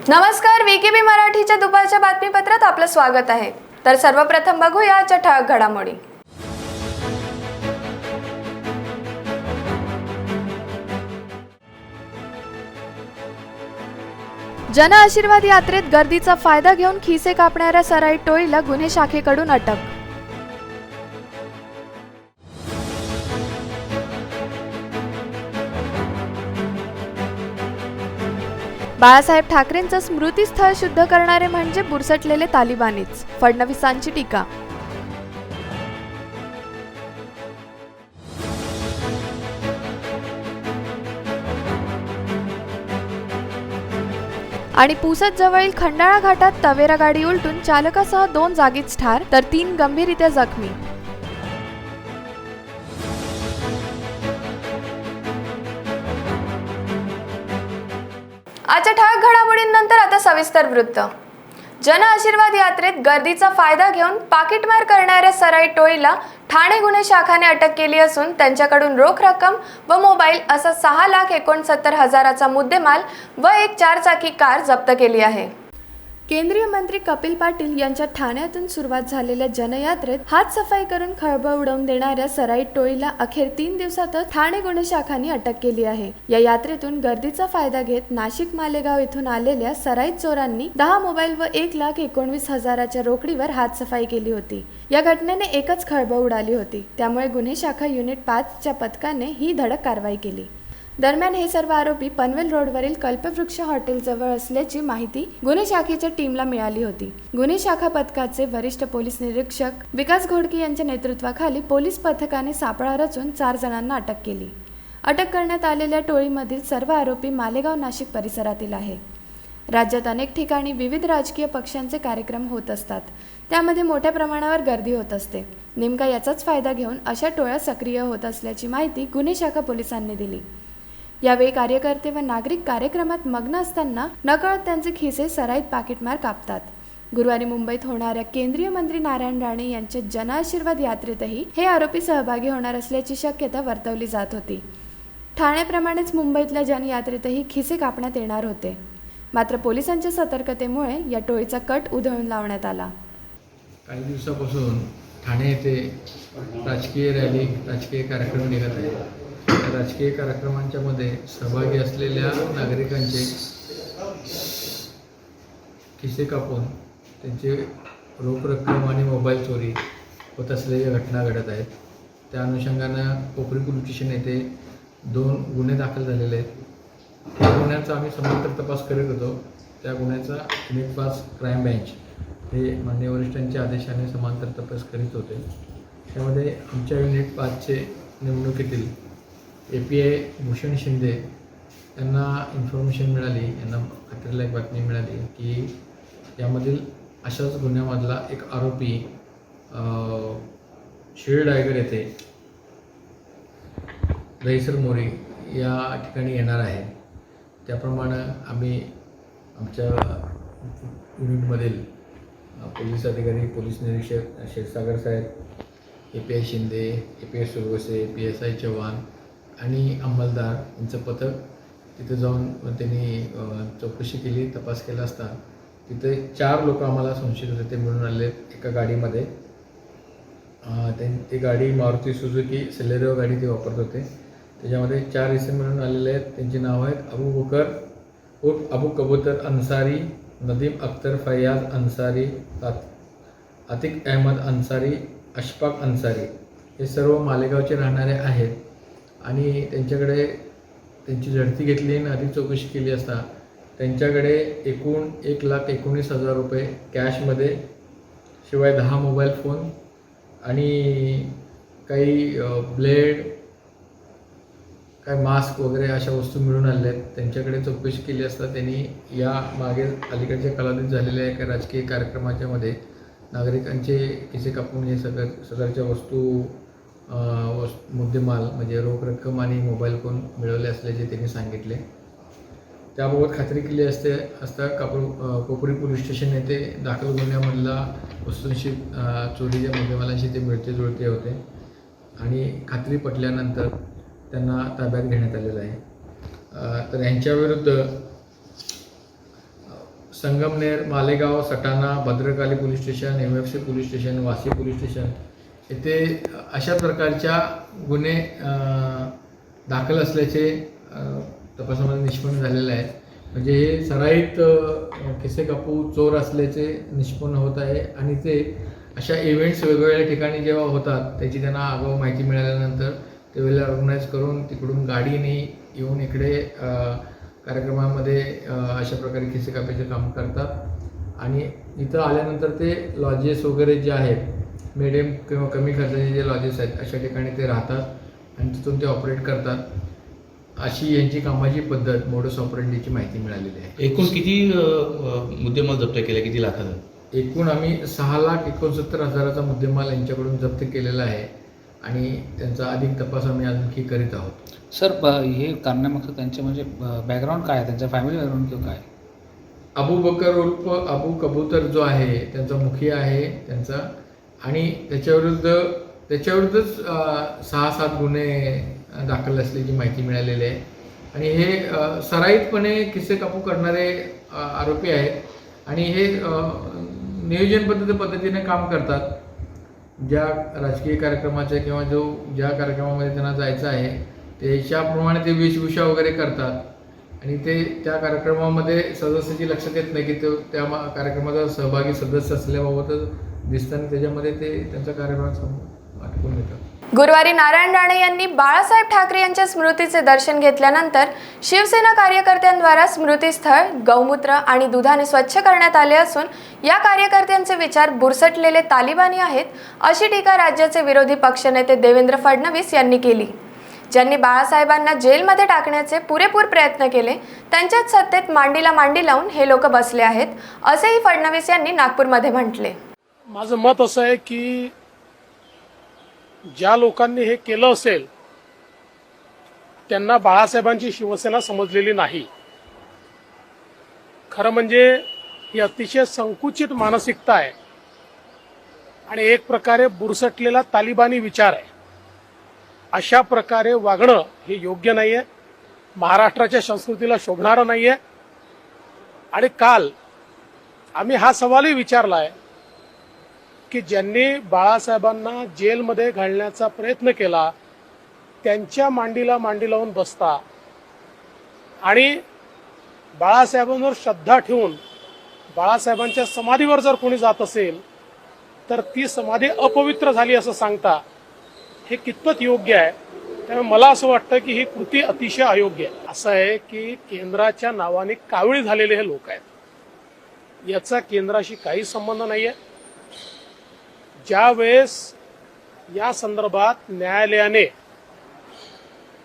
नमस्कार, VKB मराठीच्या दुपारच्या बातमीपत्रात आपलं स्वागत आहे। तर सर्वप्रथम बघूया आजच्या ठळक घडामोडी। जन आशीर्वाद यात्रेत गर्दीचा फायदा घेऊन खिसे कापणाऱ्या सराईत टोळीला गुन्हे शाखेकडून अटक। बाळासाहेब ठाकरेंचं स्मृतीस्थळ शुद्ध करणारे म्हणजे बुरसटलेले तालिबानीच, फडणवीसांची टीका। आणि पुसद जवळील खंडाळा घाटात तवेरा गाडी उलटून चालकासह 2 जागीच ठार तर 3 गंभीररीत्या जखमी। आजच्या ठळक घडामोडींनंतर आता सविस्तर वृत्त। जन आशीर्वाद यात्रेत गर्दीचा फायदा घेऊन पाकिटमार करणाऱ्या सराईत टोळीला ठाणे गुन्हे शाखाने अटक केली असून त्यांच्याकडून रोख रक्कम व मोबाईल असा 6,69,000चा मुद्देमाल व एक 4-चाकी कार जप्त केली आहे। केंद्रीय मंत्री कपिल पाटील यांच्या ठाण्यातून सुरुवात झालेल्या जनयात्रेत हात सफाई करून खळबळ उडवून देणाऱ्या सराईत टोळीला अखेर 3 दिवसातच ठाणे गुन्हे शाखाने अटक केली आहे। या यात्रेतून गर्दीचा फायदा घेत नाशिक मालेगाव येथून आलेल्या सराईत चोरांनी 10 मोबाईल व 1,19,000च्या रोकडीवर हात सफाई केली होती। या घटनेने एकच खळबळ उडाली होती, त्यामुळे गुन्हे शाखा युनिट 5च्या पथकाने ही धडक कारवाई केली। दरम्यान हे सर्व आरोपी पनवेल रोडवरील कल्पवृक्ष हॉटेल जवळ असल्याची माहिती गुन्हे शाखेच्या टीमला मिळाली होती। गुन्हे शाखा पथकाचे वरिष्ठ पोलीस निरीक्षक विकास घोडके यांच्या नेतृत्वाखाली पोलीस पथकाने सापळा रचून 4 जणांना अटक केली। अटक करण्यात आलेल्या टोळीमधील सर्व आरोपी मालेगाव नाशिक परिसरातील आहे। राज्यात अनेक ठिकाणी विविध राजकीय पक्षांचे कार्यक्रम होत असतात, त्यामध्ये मोठ्या प्रमाणावर गर्दी होत असते। नेमका याचाच फायदा घेऊन अशा टोळ्या सक्रिय होत असल्याची माहिती गुन्हे शाखा पोलिसांनी दिली। यावेळी कार्यकर्ते व नागरिक कार्यक्रमात मग्न असताना नकळत त्यांचे खिसे सराईत पाकिटमार कापतात। गुरुवारी मुंबईत होणाऱ्या केंद्रीय मंत्री नारायण राणे यांच्या जन आशीर्वाद यात्रेतही हे आरोपी सहभागी होणार असल्याची शक्यता वर्तवली जात होती। ठाण्याप्रमाणेच मुंबईतल्या जनयात्रेतही खिसे कापण्यात येणार होते, मात्र पोलिसांच्या सतर्कतेमुळे या टोळीचा कट उधळून लावण्यात आला। काही दिवसापासून ठाणे येथे राजकीय रॅली, राजकीय कार्यक्रम निघत आहे। राजकीय कार्यक्रमांच्या मध्ये सहभागी असलेल्या नागरिकांचे खिसे कापून त्यांचे रोख रक्कम आणि मोबाईल चोरी होत असलेल्या घटना घडत आहेत। त्या अनुषंगानं कोपरी पोलीस स्टेशन येथे 2 गुन्हे दाखल झालेले आहेत। त्या गुन्ह्याचा आम्ही समांतर तपास करीत होतो। त्या गुन्ह्याचा युनिट 5 क्राईम बेंच हे माननीय वरिष्ठांच्या आदेशाने समांतर तपास करीत होते। त्यामध्ये आमच्या युनिट 5चे निवडणुकीतील API भूषण शिंदे यांना इन्फॉर्मेशन मिळाली, यांना खात्रीलायक बातमी मिळाली की यामधील अशाच गुन्ह्यामधला एक आरोपी शिळडायगर येथे दहीसर मोरी या ठिकाणी येणार आहे। त्याप्रमाणे आम्ही आमच्या युनिटमधील पोलीस अधिकारी, पोलीस निरीक्षक क्षीरसागर साहेब, API Shinde, API Suravase, PSI Chavan आणि अंमलदार यांचं पथक तिथे जाऊन त्यांनी चौकशी केली, तपास केला असता तिथे 4 लोक आम्हाला संशयित होते ते मिळून आले एका गाडीमध्ये। ती गाडी मारुती सुझुकी सेलेरिओ गाडी ते वापरत होते। त्याच्यामध्ये 4 इसम मिळून आलेले आहेत। त्यांची नावं आहेत अबू बकर उर्फ अबू कबूतर अन्सारी, नदीम अख्तर फैयाज अन्सारी, अतिक अहमद अन्सारी, अशफाक अन्सारी। हे सर्व मालेगावचे राहणारे आहेत आणि त्यांच्याकडे त्यांची झडती घेतली आणि अधिक चौकशी केली असता त्यांच्याकडे एकूण 1,19,000 रुपये कॅशमध्ये, शिवाय 10 मोबाईल फोन आणि काही ब्लेड, काही मास्क वगैरे अशा वस्तू मिळून आलेल्या आहेत। त्यांच्याकडे चौकशी केली असता त्यांनी या मागे अलीकडच्या कालावधीत झालेल्या एका राजकीय कार्यक्रमाच्या मध्ये नागरिकांचे खिसे कापून हे सदरच्या वस्तू मुद्देमाल म्हणजे रोख रक्कम आणि मोबाईल फोन मिळवले असल्याचे त्यांनी सांगितले। त्याबाबत खात्री केली असता कोपरी पोलीस स्टेशन येथे दाखल गुन्ह्यामधला वस्तूंशी चोरीच्या मुद्देमालांशी ते मिळते जुळते होते आणि खात्री पटल्यानंतर त्यांना ताब्यात घेण्यात आलेलं आहे। तर यांच्याविरुद्ध Sangamner, Malegaon, Satana, Bhadrakali police station, MFC police station, Vashi police station येथे अशा प्रकारच्या गुन्हे दाखल असल्याचे तपासामध्ये निष्पन्न झालेले आहेत. म्हणजे हे सराईत खिसे कापू चोर असल्याचे निष्पन्न होत आहे आणि ते अशा इव्हेंट्स वेगवेगळ्या ठिकाणी जेव्हा होतात त्याची त्यांना आगाऊ माहिती मिळाल्यानंतर ते वेळेला ऑर्गनाईज करून तिकडून गाडीने येऊन इकडे कार्यक्रमामध्ये अशा प्रकारे खिसे कापायचे काम करतात आणि इथं आल्यानंतर ते लॉजेस वगैरे जे आहेत मिडियम किंवा कमी खर्चाचे जे लॉजेस आहेत अशा ठिकाणी ते राहतात आणि तिथून ते ऑपरेट करतात. अशी यांची कामाची पद्धत मोडस ऑपरेंडीची माहिती मिळालेली आहे. एकूण किती मुद्देमाल जप्त केले, किती लाखाचा? एकूण आम्ही 6,69,000चा मुद्देमाल यांच्याकडून जप्त केलेला आहे आणि त्यांचा अधिक तपास आम्ही आणखी करीत आहोत. सर हे करण्यामागचं त्यांचे म्हणजे बॅकग्राऊंड काय आहे, त्यांचा फॅमिली बॅकग्राऊंड किंवा काय? अबू बकर उर्फ अबू कबूतर जो आहे त्यांचा मुखिया आहे त्यांचा आणि त्याच्याविरुद्धच 6-7 गुन्हे दाखल असल्याची माहिती मिळालेली आहे आणि हे सराईतपणे किस्से कापू करणारे आरोपी आहेत आणि हे नियोजनबद्ध पद्धतीने काम करतात. ज्या राजकीय कार्यक्रमाचे किंवा ज्या कार्यक्रमामध्ये त्यांना जायचं आहे त्याच्याप्रमाणे ते वेशभूषा वगैरे करतात आणि ते त्या कार्यक्रमामध्ये सदस्याची लक्षात येत नाही की तो त्या कार्यक्रमाचा सहभागी सदस्य असल्याबाबतच दिसतं आणि त्याच्यामध्ये ते त्यांचा कार्यक्रम आटकून घेतात. गुरुवारी नारायण राणे यांनी बाळासाहेब ठाकरे यांच्या स्मृतीचे दर्शन घेतल्यानंतर शिवसेना कार्यकर्त्यांद्वारा स्मृतीस्थळ गौमूत्र आणि दुधाने स्वच्छ करण्यात आले असून या कार्यकर्त्यांचे विचार बुरसटलेले तालिबानी आहेत अशी टीका राज्याचे विरोधी पक्षनेते देवेंद्र फडणवीस यांनी केली. ज्यांनी बाळासाहेबांना जेलमध्ये टाकण्याचे पुरेपूर प्रयत्न केले त्यांच्याच सत्तेत मांडीला मांडी लावून हे लोक बसले आहेत असेही फडणवीस यांनी नागपूरमध्ये म्हटले. माझं मत असं आहे की ज्या लोकांनी हे केलं असेल त्यांना बाळासाहेबांची शिवसेना समजलेली नाही. खरं म्हणजे ही अतिशय संकुचित मानसिकता आहे आणि एक प्रकारे बुरसटलेला तालिबानी विचार आहे. अशा प्रकारे वागणं हे योग्य नाहीये, महाराष्ट्राच्या संस्कृतीला शोभणारं नाहीये. आणि काल आम्ही हा सवालही विचारला आहे की ज्यांनी बाळासाहेबांना जेलमध्ये घालण्याचा प्रयत्न केला त्यांच्या मांडीला मांडी लावून बसता आणि बाळासाहेबांवर श्रद्धा ठेवून बाळासाहेबांच्या समाधीवर जर कोणी जात असेल तर ती समाधी अपवित्र झाली असं सांगता हे कितपत योग्य आहे. त्यामुळे मला असं वाटतं की ही कृती अतिशय अयोग्य आहे. असं आहे की केंद्राच्या नावाने कावळी झालेले हे लोक आहेत, याचा केंद्राशी काही संबंध नाहीये. ज्या वेळेस या संदर्भात न्यायालयाने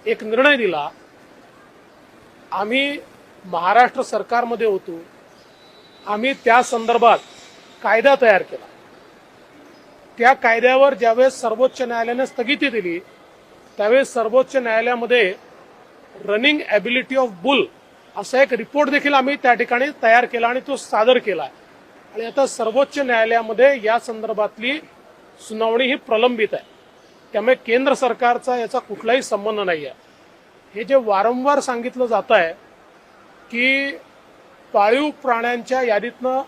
एक निर्णय दिला, आम्ही महाराष्ट्र सरकारमध्ये होतो, आम्ही त्या संदर्भात कायदा तयार केला. त्या कायद्यावर ज्यावेळेस सर्वोच्च न्यायालयाने स्थगिती दिली त्यावेळेस सर्वोच्च न्यायालयामध्ये रनिंग ॲबिलिटी ऑफ बुल असा एक रिपोर्ट देखील आम्ही त्या ठिकाणी तयार केला आणि तो सादर केला आणि आता सर्वोच्च न्यायालयामध्ये या संदर्भातली सुनावणी ही प्रलंबित आहे. त्यामुळे केंद्र सरकारचा याचा कुठलाही संबंध नाही आहे. हे जे वारंवार सांगितलं जात आहे की पाळीव प्राण्यांच्या यादीतनं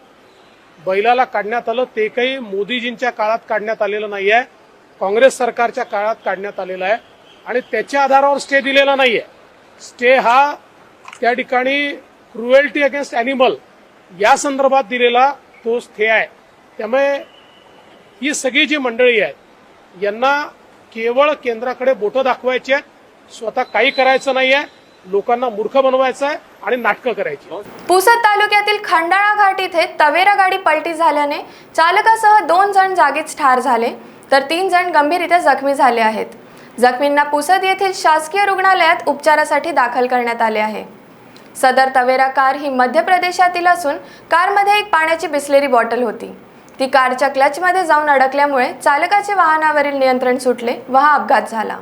बैलाला काढण्यात आलं, ते काही मोदीजींच्या काळात काढण्यात आलेलं नाही आहे, काँग्रेस सरकारच्या काळात काढण्यात आलेलं आहे आणि त्याच्या आधारावर स्टे दिलेला नाही आहे. स्टे हा त्या ठिकाणी क्रुएल्टी अगेन्स्ट ॲनिमल या संदर्भात दिलेला तो स्टे आहे. त्यामुळे ही सगळी जी मंडळी आहेत यांना केवळ केंद्राकडे बोटं दाखवायची आहेत, स्वतः काही करायचं नाही आहे, लोकांना मूर्ख बनवायचं आहे आणि नाटकं करायची. पुसद तालुक्यातील खंडाळा घाट इथे तवेरा गाडी पलटी झाल्याने चालकासह 2 जण जागीच ठार झाले तर 3 जण गंभीररीत्या जखमी झाले आहेत. जखमींना पुसद येथील शासकीय रुग्णालयात उपचारासाठी दाखल करण्यात आले आहे. सदर तवेरा कार ही मध्य प्रदेशातील असून कारमध्ये एक पाण्याची बिस्लेरी बॉटल होती. ती कारच्या क्लचमध्ये जाऊन अडकल्यामुळे चालकाचे वाहनावरील नियंत्रण सुटले व हा अपघात झाला.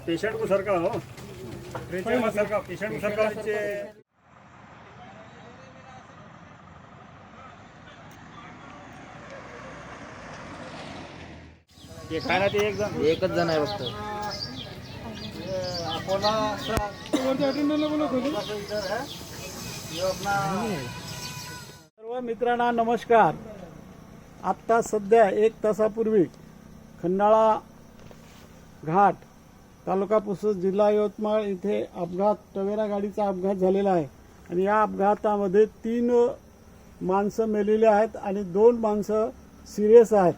पेशेंट को सरका हो, पेशेंट को सरका नीचे. एकच जण आहे फक्त. सर्व मित्रांना नमस्कार. आत्ता सध्या 1 तासापूर्वी खंडाळा घाट तालुका पुसद जिल्हा यवतमाळ इथे टवेरा गाडीचा अपघात झालेला आहे आणि या अपघातामध्ये 3 माणसं मेलेली आहेत आणि 2 माणसं सिरियस आहेत.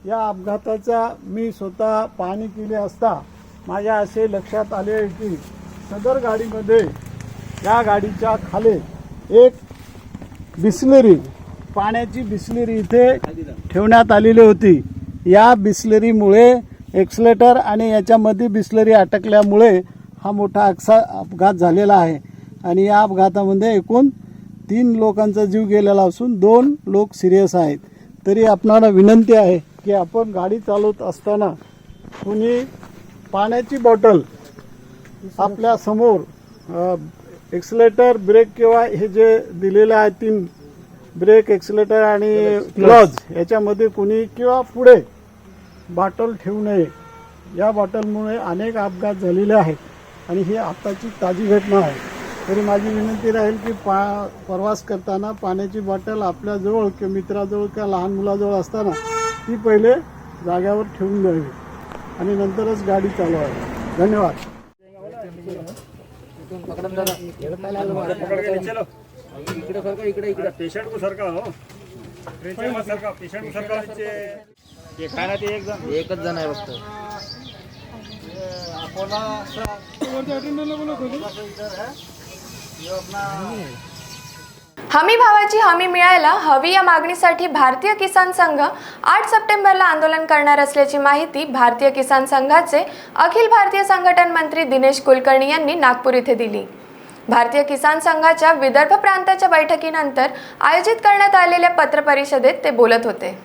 या अपघाताचा मी स्वतः पाहणी केली असता माझ्या असे लक्षात आले आहे की सदर गाडीमध्ये या गाडीच्या खाली एक बिस्लरी पाण्याची बिस्लरी इथे ठेवण्यात आलेली होती. या बिस्लरीमुळे एक्सलेटर आणि याच्यामध्ये बिस्लरी अटकल्यामुळे हा मोठा अपघात झालेला आहे आणि या अपघातामध्ये एकूण 3 लोकांचा जीव गेलेला असून 2 लोक सिरियस आहेत. तरी आपणाला विनंती आहे की आपण गाडी चालवत असताना कोणी पाण्याची बॉटल आपल्या समोर एक्सलेटर ब्रेक किंवा हे जे दिलेले आहेत 3 ब्रेक एक्सलेटर आणि क्लच याच्यामध्ये कोणी किंवा पुढे बॉटल ठेवू नये. या बॉटलमुळे अनेक अपघात झालेले आहेत आणि ही आत्ताची ताजी घटना आहे. तरी माझी विनंती राहील की प्रवास करताना पाण्याची बॉटल आपल्याजवळ किंवा मित्राजवळ किंवा लहान मुलाजवळ असताना ती पहिले जाग्यावर ठेवून द्यावी आणि नंतरच गाडी चालवावी. धन्यवाद. पेशंट को सरका हो ट्रेचर में सरका पेशंट को सरका ये खाना ते एकच जण आहे फक्त. हमी भावाची हमी मिळायला हवी या मागणीसाठी भारतीय किसान संघ 8 सप्टेंबरला आंदोलन करणार असल्याची माहिती भारतीय किसान संघाचे अखिल भारतीय संघटन मंत्री दिनेश कुलकर्णी यांनी नागपूर येथे दिली. भारतीय किसान संघाच्या विदर्भ प्रांताच्या बैठकीनंतर आयोजित करण्यात आलेल्या पत्रपरिषदेत ते बोलत होते.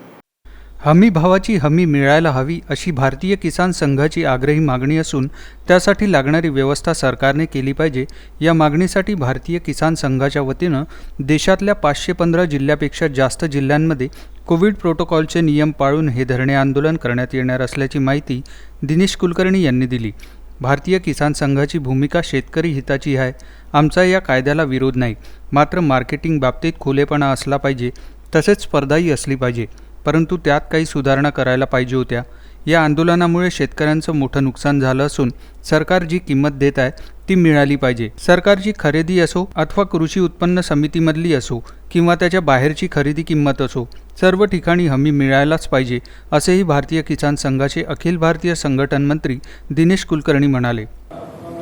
हमी भावाची हमी मिळायला हवी अशी भारतीय किसान संघाची आग्रही मागणी असून त्यासाठी लागणारी व्यवस्था सरकारने केली पाहिजे. या मागणीसाठी भारतीय किसान संघाच्या वतीनं देशातल्या 515 जिल्ह्यापेक्षा जास्त जिल्ह्यांमध्ये कोविड प्रोटोकॉलचे नियम पाळून हे धरणे आंदोलन करण्यात येणार असल्याची माहिती दिनेश कुलकर्णी यांनी दिली. भारतीय किसान संघाची भूमिका शेतकरी हिताची आहे. आमचा या कायद्याला विरोध नाही, मात्र मार्केटिंग बाबतीत खुलेपणा असला पाहिजे, तसेच स्पर्धाही असली पाहिजे, परंतु त्यात काही सुधारणा करायला पाहिजे होत्या. या आंदोलनामुळे शेतकऱ्यांचं मोठं नुकसान झालं असून सरकार जी किंमत देत आहे ती मिळाली पाहिजे. सरकारची खरेदी असो अथवा कृषी उत्पन्न समितीमधली असो किंवा त्याच्या बाहेरची खरेदी किंमत असो, सर्व ठिकाणी हमी मिळायलाच पाहिजे, असेही भारतीय किसान संघाचे अखिल भारतीय संघटन मंत्री दिनेश कुलकर्णी म्हणाले.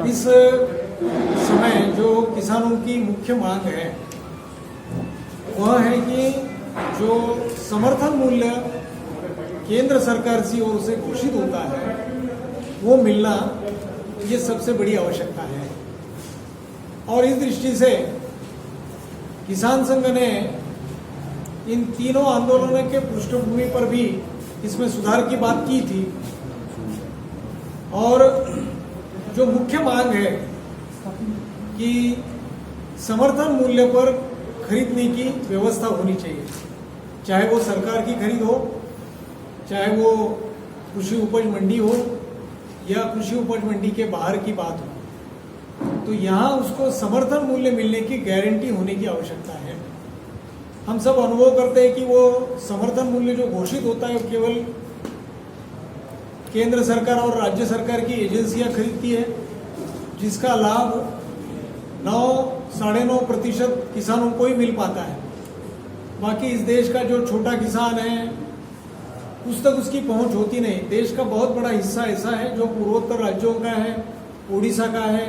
इस समय जो किसानों की मुख्य मांग है वह है कि जो समर्थन मूल्य केंद्र सरकार की ओर से घोषित होता है वो मिलना ये सबसे बड़ी आवश्यकता है. और इस दृष्टि से किसान संघ ने इन तीनों आंदोलनों के पृष्ठभूमि पर भी इसमें सुधार की बात की थी. और जो मुख्य मांग है कि समर्थन मूल्य पर खरीदने की व्यवस्था होनी चाहिए, चाहे वो सरकार की खरीद हो, चाहे वो कृषि उपज मंडी हो या कृषि उपज मंडी के बाहर की बात हो, तो यहाँ उसको समर्थन मूल्य मिलने की गारंटी होने की आवश्यकता है. हम सब अनुभव करते हैं कि वो समर्थन मूल्य जो घोषित होता है वो केवल केंद्र सरकार और राज्य सरकार की एजेंसियां खरीदती है, जिसका लाभ 9-9.5% किसानों को ही मिल पाता है. बाकी इस देश का जो छोटा किसान है उस तक उसकी पहुंच होती नहीं. देश का बहुत बड़ा हिस्सा ऐसा है जो पूर्वोत्तर राज्यों का है, उड़ीसा का है,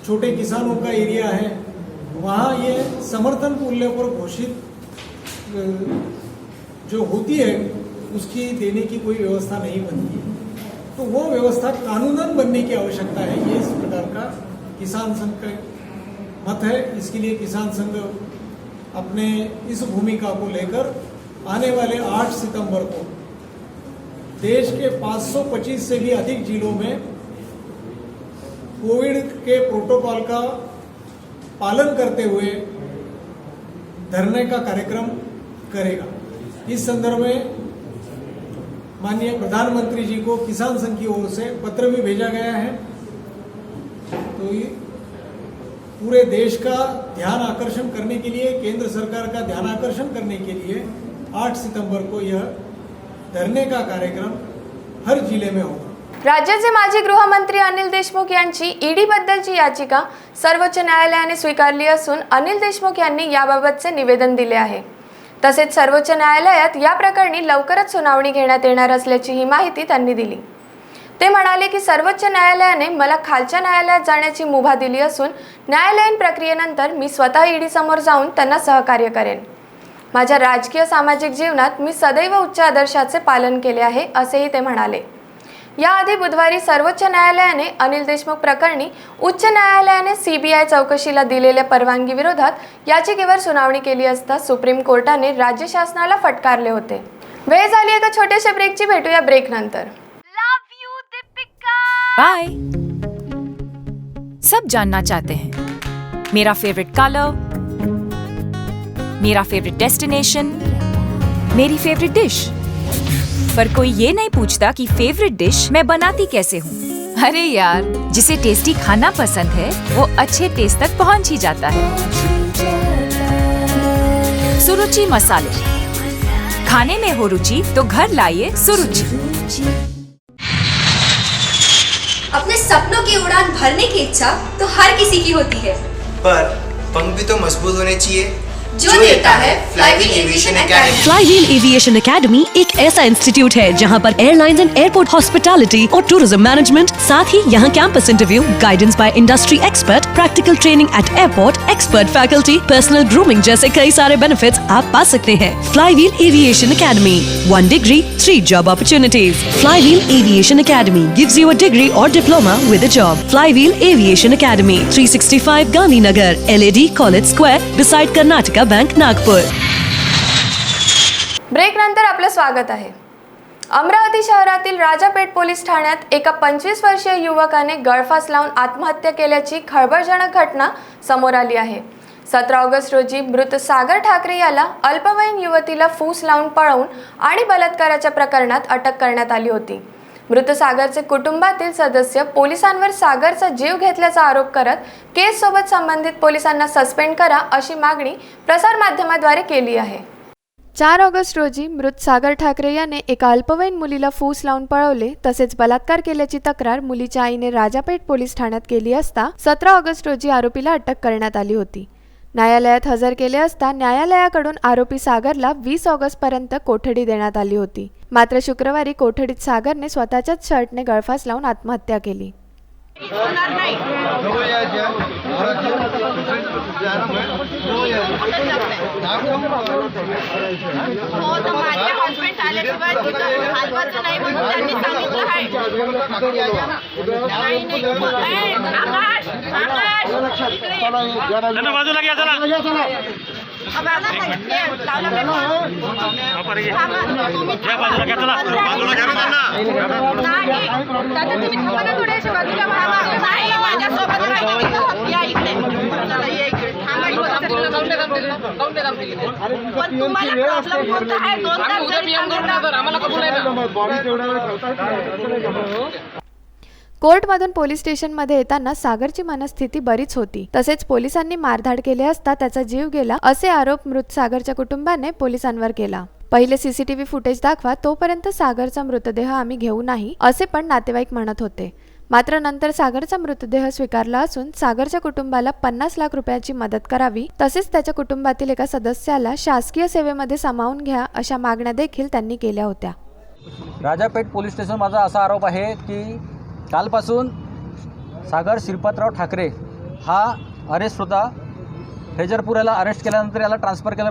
छोटे किसानों का एरिया है. वहाँ ये समर्थन मूल्य पर घोषित जो होती है उसकी देने की कोई व्यवस्था नहीं बनती है. तो वो व्यवस्था कानूनन बनने की आवश्यकता है. ये इस प्रकार का किसान संघ का मत है. इसके लिए किसान संघ अपने इस भूमिका को लेकर आने वाले 8 सितंबर को देश के 525 से भी अधिक जिलों में कोविड के प्रोटोकॉल का पालन करते हुए धरने का कार्यक्रम करेगा. इस संदर्भ में माननीय प्रधानमंत्री जी को किसान संघ की ओर से पत्र भी भेजा गया है तो ये पूरे देश का ध्यान आकर्षण करने के लिए, केंद्र सरकार का ध्यान आकर्षण करने के लिए 8 सितंबर को यह धरने का कार्यक्रम हर जिले में होगा। राज्याचे माजी गृहमंत्री अनिल देशमुख यांची ईडी बद्दलची याचिका सर्वोच्च न्यायालयाने स्वीकारली असून अनिल देशमुख यांनी याबाबतचे निवेदन दिले आहे। तसेच सर्वोच्च न्यायालयात या प्रकरणी लवकरच सुनावणी घेण्यात येणार असल्याची ही माहिती त्यांनी दिली। ते म्हणाले की सर्वोच्च न्यायालयाने मला खालच्या न्यायालयात जाण्याची मुभा दिली असून न्यायालयीन प्रक्रियेनंतर मी स्वतः ईडी समोर जाऊन त्यांना सहकार्य करेन। माझ्या राजकीय सामाजिक जीवनात मी सदैव उच्च आदर्शाचे पालन केले आहे असेही ते म्हणाले। याआधी बुधवारी सर्वोच्च न्यायालयाने अनिल देशमुख प्रकरणी उच्च न्यायालयाने सीबीआय चौकशीला दिलेल्या परवानगी विरोधात याचिकेवर सुनावणी केली असता सुप्रीम कोर्टाने राज्य शासनाला फटकारले होते। वेळ झाली एका छोट्याशा ब्रेकची, भेटूया ब्रेक नंतर। बाय। सब जानना चाहते हैं मेरा फेवरेट कलर, मेरा फेवरेट डेस्टिनेशन, मेरी फेवरेट डिश, पर कोई ये नहीं पूछता कि फेवरेट डिश मैं बनाती कैसे हूँ। अरे यार, जिसे टेस्टी खाना पसंद है वो अच्छे टेस्ट तक पहुँच ही जाता है। सुरुचि मसाले, खाने में हो रुचि तो घर लाइए सुरुचि। अपने सपनों की उड़ान भरने की इच्छा तो हर किसी की होती है, पर पंख भी तो मजबूत होने चाहिए जो देता है Flywheel Aviation Academy. Flywheel Aviation Academy एक ऐसा इंस्टीट्यूट है जहां पर एयरलाइंस एंड एयरपोर्ट हॉस्पिटैलिटी और टूरिज्म मैनेजमेंट, साथ ही यहां campus interview, guidance by industry expert, practical training at airport, expert faculty, personal grooming जैसे कई सारे बेनिफिट्स आप पा सकते हैं। Flywheel Aviation Academy, 1 degree 3 job opportunities. Flywheel Aviation Academy gives you a degree और diploma with a job. Flywheel Aviation academy, 365 Gandhinagar, LAD college square, beside Karnataka bank, Nagpur. Break नंतर आपलं स्वागत आहे। अमरावती शहरातील राजापेठ पोलीस ठाण्यात एका 25 वर्षीय युवकाने गळफास लावून आत्महत्या केल्याची खळबळजनक घटना समोर आली आहे। 17 ऑगस्ट रोजी मृत सागर ठाकरे याला अल्पवयीन युवतीला फूस लावून पळवून आणि बलात्काराच्या प्रकरणात अटक करण्यात आली होती। मृत सागरचे कुटुंबातील सदस्य पोलिसांवर सागरचा जीव घेतल्याचा आरोप करत केस सोबत संबंधित पोलिसांना सस्पेंड करा अशी मागणी प्रसार माध्यमाद्वारे केली आहे। 4 ऑगस्ट रोजी मृत सागर ठाकरे याने एका अल्पवयीन मुलीला फूस लावून पळवले तसेच बलात्कार केल्याची तक्रार मुलीच्या आईने राजापेठ पोलीस ठाण्यात केली असता 17 ऑगस्ट रोजी आरोपीला अटक करण्यात आली होती। न्यायालयात हजर केले असता न्यायालयाकडून आरोपी सागरला 20 ऑगस्ट पर्यंत कोठडी देण्यात आली होती। मात्र शुक्रवारी कोठडीत सागरने स्वतःच्याच शर्टने गळफास लावून आत्महत्या केली। बाजूला घ्या, चला कोर्टमधून पोलीस स्टेशनमध्ये येताना सागरची मनस्थिती बरीच होती। तसेच पोलिसांनी मारधाड केली असता त्याचा जीव गेला असे आरोप मृत सागरच्या कुटुंबाने पोलिसांवर केला। पहिले सीसीटीव्ही फुटेज दाखवा, तोपर्यंत सागरचा मृतदेह आम्ही घेऊ नाही असे पण नातेवाईक म्हणत होते। मात्र नंतर सागरचा मृतदेह स्वीकारला असून सागरच्या कुटुंबाला 50 लाख रुपयाची मदत करावी तसेच त्याच्या कुटुंबातील एका सदस्याला शासकीय सेवेमध्ये सामावून घ्या अशा मागण्या देखील त्यांनी केल्या होत्या। राजापेठ पोलीस स्टेशन माझा असा आरोप आहे की कालपासून सागर श्रीपादराव ठाकरे हा अरेस्ट होता। फ्रेजरपुराला अरेस्ट केल्यानंतर याला ट्रान्सफर केलं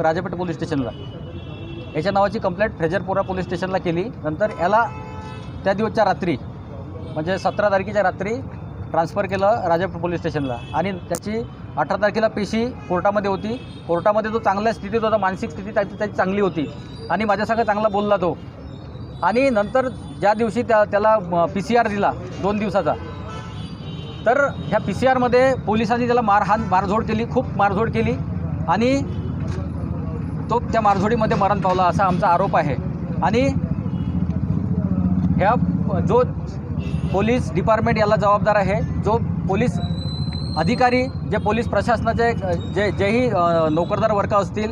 राजापेठ पोलीस स्टेशनला। याच्या नावाची कंप्लेंट फ्रेजरपुरा पोलीस स्टेशनला केली। नंतर याला त्या दिवसच्या रात्री म्हणजे 17 तारखेच्या रात्री ट्रान्सफर केलं राजापेठ पोलीस स्टेशनला आणि त्याची 18 तारखेला पेशी कोर्टामध्ये होती। कोर्टामध्ये तो चांगल्या स्थितीत होता, मानसिक स्थिती त्याची चांगली होती आणि माझ्यासंग चांगला बोलला तो। आणि नंतर ज्या दिवशी त्याला PCR दिला 2 दिवसाचा, तर ह्या PCRमध्ये पोलिसांनी त्याला मारझोड केली, खूप मारझोड केली आणि तो त्या मारझोडीमध्ये मरण पावला असा आमचा आरोप आहे। आणि ह्या जो पोलीस डिपार्टमेंट याला जबाबदार आहे, जो पोलीस अधिकारी, जे पोलीस प्रशासनाचे जेही नोकरदार वर्ग असतील,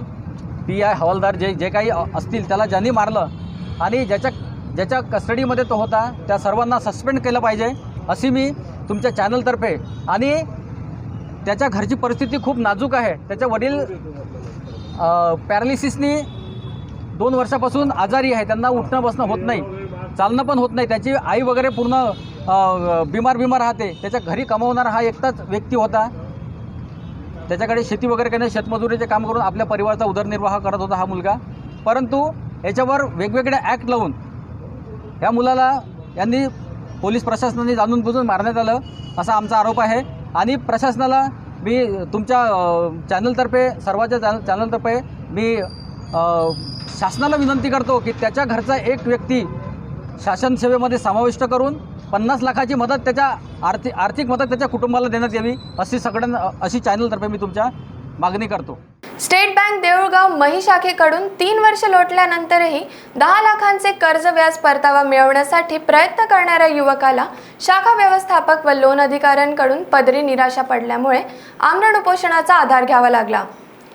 PI हवालदार जे काही असतील, त्याला ज्यांनी मारलं आणि ज्याच्या कस्टडीमध्ये तो होता त्या सर्वांना सस्पेंड केलं पाहिजे अशी मी तुमच्या चॅनलतर्फे, आणि त्याच्या घरची परिस्थिती खूप नाजूक आहे. त्याचे वडील पॅरालिसिसनी 2 वर्षापासून आजारी आहे. त्यांना उठणं बसणं होत नाही, चालणं पण होत नाही. त्याची आई वगैरे पूर्ण बिमार राहते. त्याच्या घरी कमावणारा हा एकटाच व्यक्ती होता. त्याच्याकडे शेती वगैरे करणे, शेतमजुरीचे काम करून आपल्या परिवाराचा उदरनिर्वाह करत होता हा मुलगा. परंतु याच्यावर वेगवेगळे ॲक्ट लावून या मुलाला यांनी पोलीस प्रशासनाने जाणून बुजून मारण्यात आलं असा आमचा आरोप आहे. आणि प्रशासनाला मी तुमच्या चॅनलतर्फे, सर्वांच्या चॅनलतर्फे मी शासनाला विनंती करतो की त्याच्या घरचा एक व्यक्ती शासन सेवेमध्ये समाविष्ट करून 50 लाखाची मदत, त्याच्या आर्थिक मदत त्याच्या कुटुंबाला देण्यात यावी अशी चॅनलतर्फे मी तुमच्या मागणी करतो. स्टेट बँक देऊळगाव मही शाखेकडून 3 वर्ष लोटल्यानंतरही 10 लाखांचे कर्ज व्याज परतावा मिळवण्यासाठी प्रयत्न करणाऱ्या युवकाला शाखा व्यवस्थापक व लोन अधिकाऱ्यांकडून पदरी निराशा पडल्यामुळे आमरण उपोषणाचा आधार घ्यावा लागला.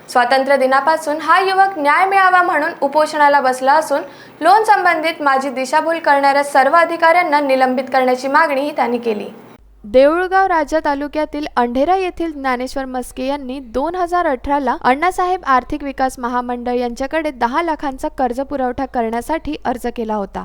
स्वातंत्र्य दिनापासून हा युवक न्याय मिळावा म्हणून उपोषणाला बसला असून लोन संबंधित माझी दिशाभूल करणाऱ्या सर्व अधिकाऱ्यांना निलंबित करण्याची मागणीही त्यांनी केली. देऊळगाव राजा तालुक्यातील अंढेरा येथील ज्ञानेश्वर मस्के यांनी 2018ला अण्णासाहेब आर्थिक विकास महामंडळ यांच्याकडे 10 लाखांचा कर्ज पुरवठा करण्यासाठी अर्ज केला होता.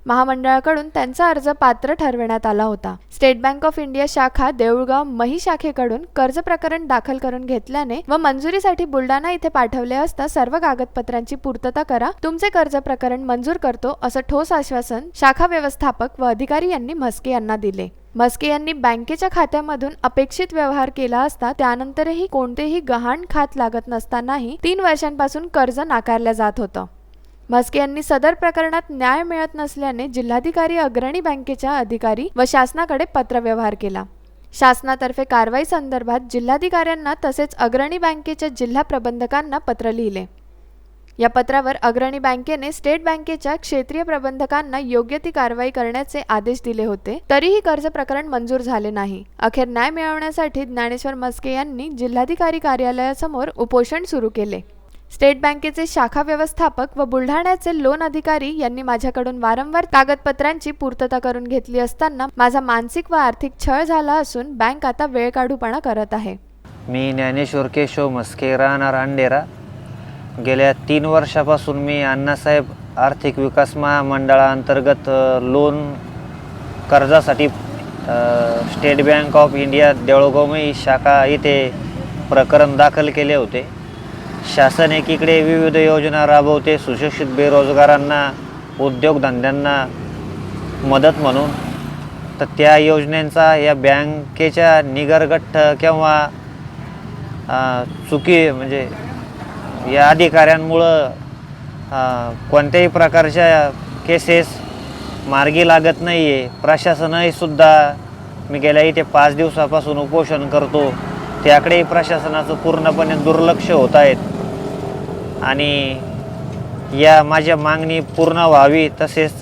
महामंडळाकडून त्यांचा अर्ज पात्र ठरवण्यात आला होता. स्टेट बँक ऑफ इंडिया शाखा देऊळगाव मही शाखेकडून कर्ज प्रकरण दाखल करून घेतल्याने व मंजुरीसाठी बुलढाणा इथे पाठवले असता सर्व कागदपत्रांची पूर्तता करा, तुमचे कर्ज प्रकरण मंजूर करतो असं ठोस आश्वासन शाखा व्यवस्थापक व अधिकारी यांनी म्हस्के यांना दिले. म्हस्के यांनी बँकेच्या खात्यामधून अपेक्षित व्यवहार केला असता त्यानंतरही कोणतेही गहाण खात लागत नसतानाही 3 वर्षांपासून कर्ज नाकारले जात होतं. म्हस्के यांनी सदर प्रकरणात न्याय मिळत नसल्याने जिल्हाधिकारी, अग्रणी बँकेच्या अधिकारी व शासनाकडे पत्रव्यवहार केला. शासनातर्फे कारवाई संदर्भात जिल्हाधिकाऱ्यांना तसेच अग्रणी बँकेच्या जिल्हा प्रबंधकांना पत्र लिहिले. या पत्रावर अग्रणी बँकेने स्टेट बँकेच्या क्षेत्रीय प्रबंधकांना योग्य ती कारवाई करण्याचे आदेश दिले होते. तरीही कर्ज प्रकरण मंजूर झाले नाही. अखेर न्याय मिळवण्यासाठी ज्ञानेश्वर मस्के यांनी जिल्हाधिकारी कार्यालयासमोर उपोषण सुरू केले. स्टेट बँकेचे शाखा व्यवस्थापक व बुलढाण्याचे लोन अधिकारी यांनी माझ्याकडून वारंवार कागदपत्रांची पूर्तता करून घेतली असताना माझा मानसिक व आर्थिक छळ झाला असून बँक आता वेळ काढूपणा करत आहे. मी ज्ञानेश्वर केशव मस्के, राहणार अंढेरा. गेल्या 3 वर्षापासून मी अण्णासाहेब आर्थिक विकास महामंडळाअंतर्गत लोन कर्जासाठी state bank of India Deulgaon शाखा इथे प्रकरण दाखल केले होते. शासन एकीकडे विविध योजना राबवते सुशिक्षित बेरोजगारांना, उद्योगधंद्यांना मदत म्हणून, तर त्या योजनांचा या बँकेच्या निगरगट्ट किंवा चुकी म्हणजे या अधिकाऱ्यांमुळं कोणत्याही प्रकारच्या केसेस मार्गी लागत नाही आहे. प्रशासनही सुद्धा मी गेल्या इथे 5 दिवसापासून उपोषण करतो, त्याकडेही प्रशासनाचं पूर्णपणे दुर्लक्ष होत आहेत. आणि या माझ्या मागणी पूर्ण व्हावी, तसेच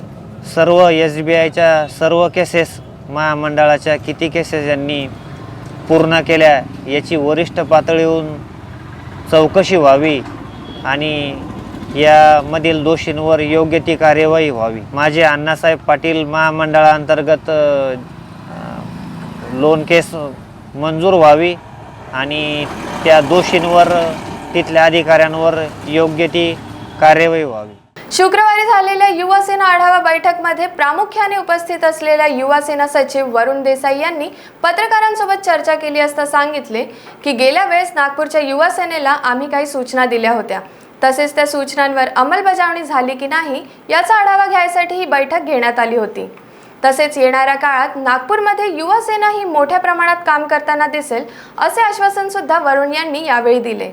सर्व SBIच्या सर्व केसेस, महामंडळाच्या किती केसेस यांनी पूर्ण केल्या याची वरिष्ठ पातळीवरून चौकशी व्हावी आणि यामधील दोषींवर योग्य ती कार्यवाही व्हावी. माझे अण्णासाहेब पाटील महामंडळाअंतर्गत लोन केस मंजूर व्हावी आणि त्या दोषींवर, तिथल्या अधिकाऱ्यांवर योग्य ती कार्यवाही व्हावी. शुक्रवारी झालेल्या युवा सेना आढावा बैठकमध्ये प्रामुख्याने उपस्थित असलेल्या युवा सेना सचिव वरुण देसाई यांनी पत्रकारांसोबत चर्चा केली असता सांगितले की गेल्या वेळेस नागपूरच्या युवा सेनेला आम्ही काही सूचना दिल्या होत्या, तसेच त्या सूचनांवर अंमलबजावणी झाली की नाही याचा आढावा घ्यायसाठी ही बैठक घेण्यात आली होती. तसेच येणाऱ्या काळात नागपूरमध्ये युवा सेना ही मोठ्या प्रमाणात काम करताना दिसेल असे आश्वासन सुद्धा वरुण यांनी यावेळी दिले.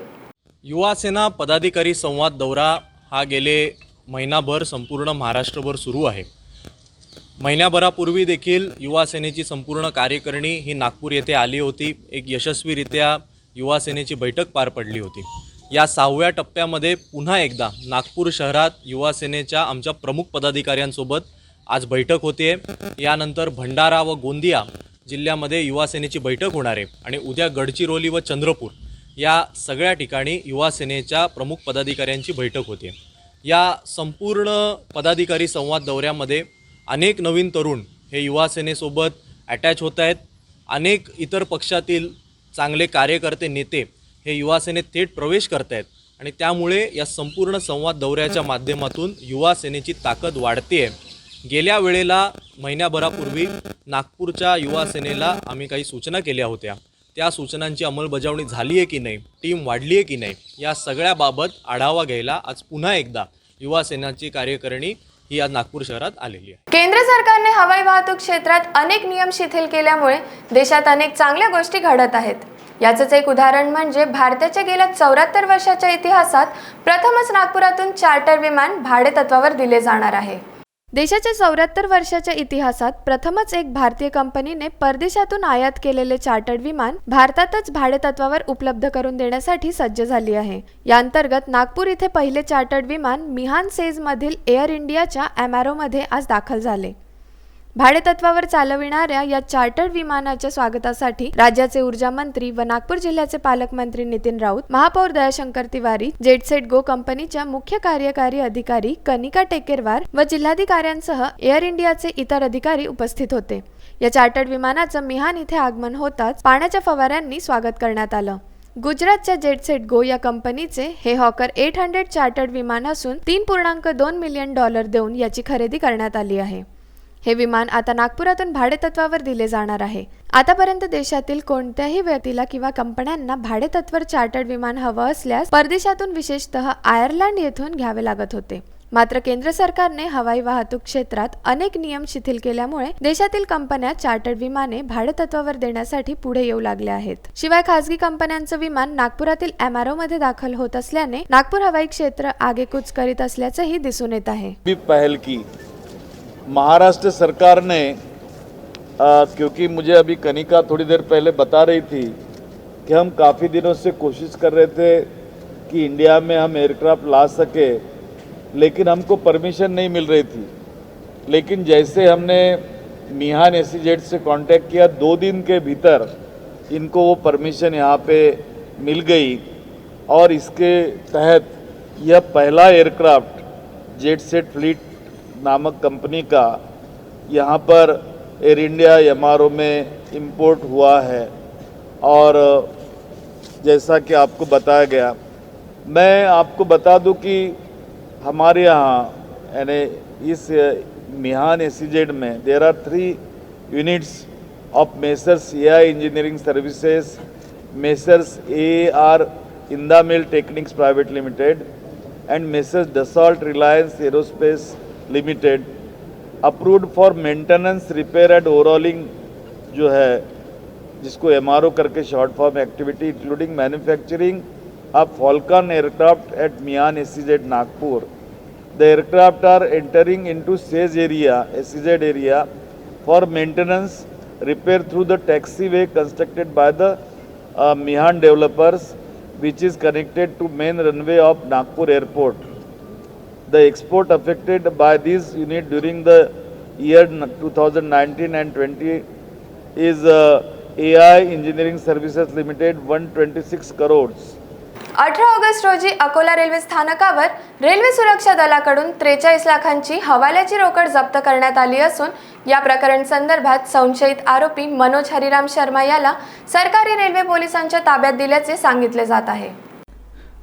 युवा सेना पदाधिकारी संवाद दौरा हा गेले महिनाभर संपूर्ण महाराष्ट्रभर सुरू आहे. महिन्याभरापूर्वी देखील युवा सेनेची संपूर्ण कार्यकारिणी ही नागपूर येथे आली होती. एक यशस्वीरित्या युवा सेनेची बैठक पार पडली होती. या 6व्या टप्प्यामध्ये पुन्हा एकदा नागपूर शहरात युवा सेनेच्या आमच्या प्रमुख पदाधिकाऱ्यांसोबत आज बैठक होते. यानंतर भंडारा व गोंदिया जिल्ह्यामध्ये युवा सेनेची बैठक होणार आहे आणि उद्या गडचिरोली व चंद्रपूर या सगळ्या ठिकाणी युवा सेनेच्या प्रमुख पदाधिकाऱ्यांची बैठक होते. या संपूर्ण पदाधिकारी संवाद दौऱ्यामध्ये अनेक नवीन तरुण हे युवा सेनेसोबत अटॅच होत आहेत. अनेक इतर पक्षातील चांगले कार्यकर्ते नेते हे युवा सेनेत थेट प्रवेश करत आहेत आणि त्यामुळे या संपूर्ण संवाद दौऱ्याच्या माध्यमातून युवा सेनेची ताकद वाढते आहे. गेल्या वेळेला महिन्याभरापूर्वी नागपूरच्या युवा सेनेला आम्ही काही सूचना केल्या होत्या. त्या सूचनांची अंमलबजावणी झाली आहे की नाही, टीम वाढली आहे की नाही, या सगळ्याबाबत आढावा घ्यायला आज पुन्हा एकदा युवा सेनेची कार्यकारिणी ही आज नागपूर शहरात आलेली आहे. केंद्र सरकारने हवाई वाहतूक क्षेत्रात अनेक नियम शिथिल केल्यामुळे देशात अनेक चांगल्या गोष्टी घडत आहेत. याचंच एक उदाहरण म्हणजे भारताच्या गेल्या 74 वर्षाच्या इतिहासात प्रथमच नागपुरातून चार्टर विमान भाडेतत्वावर दिले जाणार आहे. देशाच्या 74 वर्षाच्या इतिहासात प्रथमच एक भारतीय कंपनीने परदेशातून आयात केलेले चार्टर्ड विमान भारतातच भाडेतत्वावर उपलब्ध करून देण्यासाठी सज्ज झाली आहे. या अंतर्गत नागपूर इथे पहिले चार्टर्ड विमान मिहान सेज मधील एअर इंडियाच्या एमआरओ मध्ये आज दाखल झाले. भाडेतत्वावर चालविणाऱ्या या चार्टर्ड विमानाच्या स्वागतासाठी राज्याचे ऊर्जा मंत्री व नागपूर जिल्ह्याचे पालकमंत्री नितीन राऊत, महापौर Dayashankar Tiwari, jet set go कंपनीच्या मुख्य कार्यकारी अधिकारी कनिका टेकेरवार व जिल्हाधिकाऱ्यांसह एअर इंडियाचे इतर अधिकारी उपस्थित होते. या चार्टर्ड विमानाचं मिहान इथे आगमन होताच पाण्याच्या फवाऱ्यांनी स्वागत करण्यात आलं. गुजरातच्या जेट सेट गो या कंपनीचे हे हॉकर 800 चार्टर्ड विमान असून $3.2 मिलियन देऊन याची खरेदी करण्यात आली आहे. हे विमान आता नागपुरातून भाडेतत्वावर दिले जाणार आहे. आतापर्यंत देशातील कोणत्याही व्यक्तीला किंवा कंपन्यांना भाडेतत्वावर चार्टर्ड विमान हवं असल्यास परदेशातून विशेषतः आयर्लंड येथून घ्यावे लागत होते. मात्र केंद्र सरकारने हवाई वाहतूक क्षेत्रात अनेक नियम शिथिल केल्यामुळे देशातील कंपन्या चार्टर्ड विमाने भाडेतत्वावर देण्यासाठी पुढे येऊ लागल्या आहेत. शिवाय खासगी कंपन्यांचं विमान नागपुरातील एमआरओ मध्ये दाखल होत असल्याने नागपूर हवाई क्षेत्र आगेकूच करीत असल्याचंही दिसून येत आहे. पहल की महाराष्ट्र सरकार ने क्योंकि मुझे अभी कनिका थोड़ी देर पहले बता रही थी कि हम काफ़ी दिनों से कोशिश कर रहे थे कि इंडिया में हम एयरक्राफ्ट ला सके, लेकिन हमको परमिशन नहीं मिल रही थी. लेकिन जैसे हमने मिहान एसीजेट से कांटेक्ट किया, 2 दिन के भीतर इनको वो परमिशन यहाँ पे मिल गई और इसके तहत यह पहला एयरक्राफ्ट जेट सेट फ्लीट नामक कंपनी का यहाँ पर एयर इंडिया एमआरओ में इंपोर्ट हुआ है. और जैसा कि आपको बताया गया, मैं आपको बता दूं कि हमारे यहाँ यानी इस मिहान एसीजेड में there are 3 units of Messrs AI engineering services, Messrs AAR Indamer Technics private limited and Messrs Dassault Reliance Aerospace limited, approved for maintenance, repair and overhauling जो है जिसको MRO करके short form activity, including manufacturing of Falcon aircraft at मियान SEZ Nagpur. The aircraft are entering into SEZ area SEZ area for maintenance, repair through the taxiway constructed by the Mihan developers which is connected to main runway of Nagpur airport. The export affected by this unit during the year 2019 and 20 is AI Engineering Services Limited 126 crores. 18 August रोजी Akola railway स्थानकावर railway सुरक्षा दलाकडून 43 लाखांची हवाल्याची रोकड जप्त करण्यात आली असून या प्रकरण संदर्भात संशयित आरोपी मनोज हरिराम शर्मा याला सरकारी रेल्वे पोलिसांच्या ताब्यात दिल्याचे सांगितले जात आहे.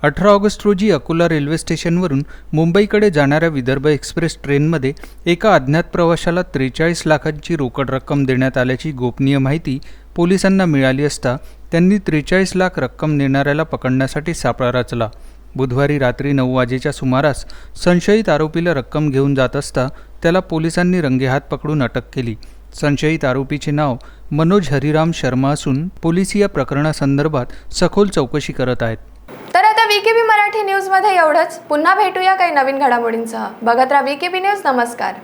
18 ऑगस्ट रोजी अकोला रेल्वे स्टेशनवरून मुंबईकडे जाणाऱ्या विदर्भ एक्सप्रेस ट्रेनमध्ये एका अज्ञात प्रवाशाला 43 लाखांची रोकड रक्कम देण्यात आल्याची गोपनीय माहिती पोलिसांना मिळाली असता त्यांनी 43 लाख रक्कम नेणाऱ्याला पकडण्यासाठी सापळा रचला. बुधवारी रात्री 9 वाजेच्या सुमारास संशयित आरोपीला रक्कम घेऊन जात असता त्याला पोलिसांनी रंगेहात पकडून अटक केली. संशयित आरोपीचे नाव मनोज हरिराम शर्मा असून पोलीस या प्रकरणासंदर्भात सखोल चौकशी करत आहेत. तर आता VKB मराठी न्यूज मध्ये एवढंच. पुन्हा भेटूया काही नवीन घडामोडींसह. बघत राहा VKB न्यूज. नमस्कार.